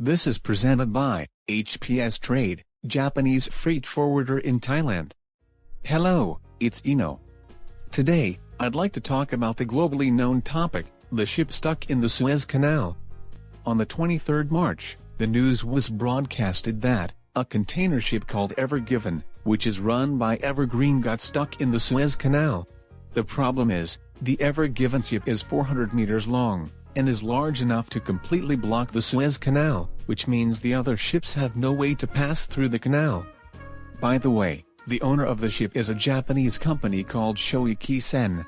This is presented by HPS Trade, Japanese freight forwarder in Thailand. Hello, it's Iino. Today, I'd like to talk about the globally known topic, the ship stuck in the Suez Canal. On the 23rd March, the news was broadcasted that a container ship called Ever Given, which is run by Evergreen, got stuck in the Suez Canal. The problem is, the Ever Given ship is 400 meters long, and is large enough to completely block the Suez Canal, which means the other ships have no way to pass through the canal. By the way, the owner of the ship is a Japanese company called Shoei.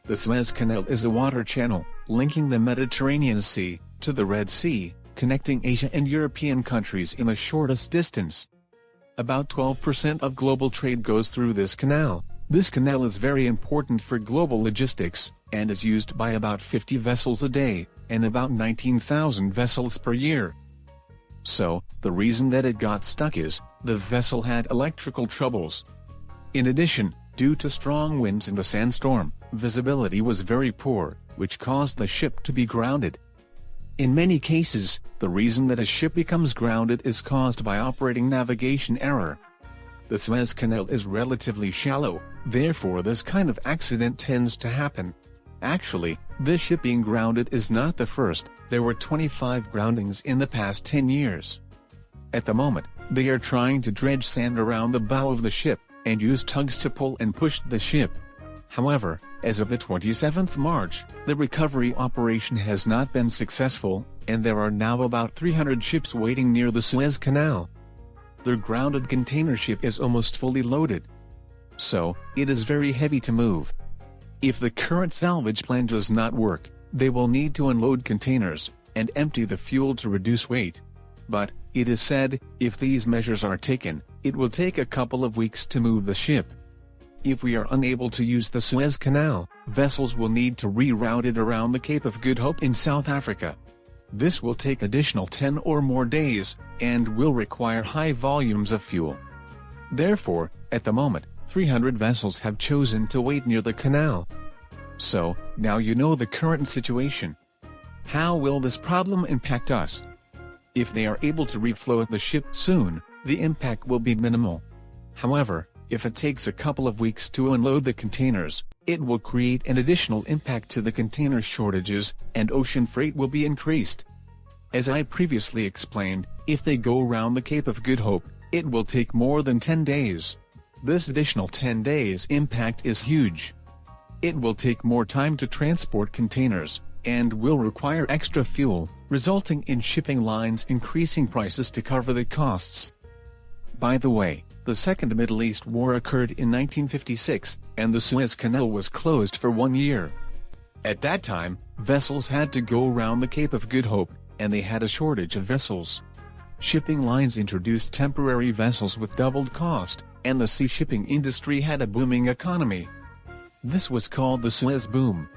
The Suez Canal is a water channel, linking the Mediterranean Sea to the Red Sea, connecting Asia and European countries in the shortest distance. About 12% of global trade goes through this canal. This canal is very important for global logistics, and is used by about 50 vessels a day, and about 19,000 vessels per year. So, the reason that it got stuck is, the vessel had electrical troubles. In addition, due to strong winds and a sandstorm, visibility was very poor, which caused the ship to be grounded. In many cases, the reason that a ship becomes grounded is caused by operating navigation error. The Suez Canal is relatively shallow, therefore this kind of accident tends to happen. Actually, this ship being grounded is not the first. There were 25 groundings in the past 10 years. At the moment, they are trying to dredge sand around the bow of the ship, and use tugs to pull and push the ship. However, as of the 27th March, the recovery operation has not been successful, and there are now about 300 ships waiting near the Suez Canal. Their grounded container ship is almost fully loaded. So, it is very heavy to move. If the current salvage plan does not work, they will need to unload containers, and empty the fuel to reduce weight. But, it is said, if these measures are taken, it will take a couple of weeks to move the ship. If we are unable to use the Suez Canal, vessels will need to reroute it around the Cape of Good Hope in South Africa. This will take additional 10 or more days, and will require high volumes of fuel. Therefore, at the moment, 300 vessels have chosen to wait near the canal. So, now you know the current situation. How will this problem impact us? If they are able to refloat the ship soon, the impact will be minimal. However, if it takes a couple of weeks to unload the containers, it will create an additional impact to the container shortages, and ocean freight will be increased. As I previously explained, if they go around the Cape of Good Hope, it will take more than 10 days. This additional 10 days impact is huge. It will take more time to transport containers, and will require extra fuel, resulting in shipping lines increasing prices to cover the costs. By the way, the Second Middle East War occurred in 1956, and the Suez Canal was closed for 1 year. At that time, vessels had to go around the Cape of Good Hope, and they had a shortage of vessels. Shipping lines introduced temporary vessels with doubled cost, and the sea shipping industry had a booming economy. This was called the Suez Boom.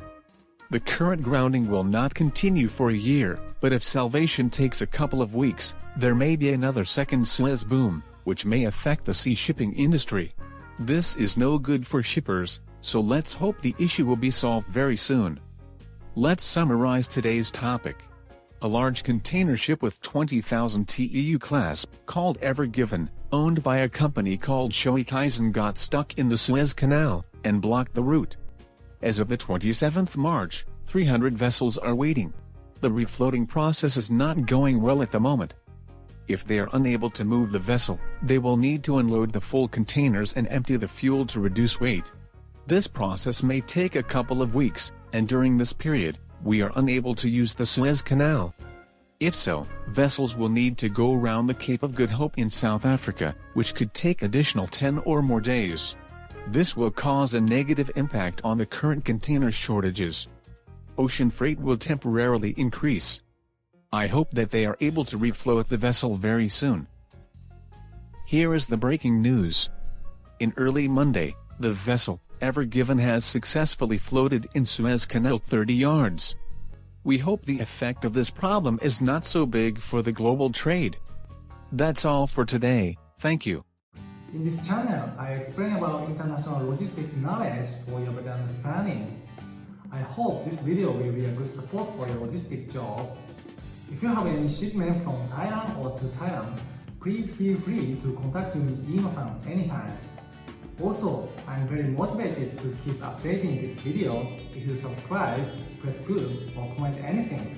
The current grounding will not continue for a year, but if salvation takes a couple of weeks, there may be another second Suez Boom, which may affect the sea shipping industry. This is no good for shippers, so let's hope the issue will be solved very soon. Let's summarize today's topic. A large container ship with 20,000 TEU class, called Ever Given, owned by a company called Shoei, got stuck in the Suez Canal, and blocked the route. As of the 27th March, 300 vessels are waiting. The refloating process is not going well at the moment. If they are unable to move the vessel, they will need to unload the full containers and empty the fuel to reduce weight. This process may take a couple of weeks, and during this period, we are unable to use the Suez Canal. If so, vessels will need to go around the Cape of Good Hope in South Africa, which could take additional 10 or more days. This will cause a negative impact on the current container shortages. Ocean freight will temporarily increase. I hope that they are able to refloat the vessel very soon. Here is the breaking news. In early Monday, the vessel, Ever Given, has successfully floated in Suez Canal 30 yards. We hope the effect of this problem is not so big for the global trade. That's all for today, thank you. In this channel, I explain about international logistics knowledge for your better understanding. I hope this video will be a good support for your logistics job. If you have any shipment from Thailand or to Thailand, please feel free to contact me, Iino-san, anytime. Also, I'm very motivated to keep updating these videos. If you subscribe, press good or comment anything.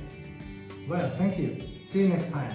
Well, thank you. See you next time.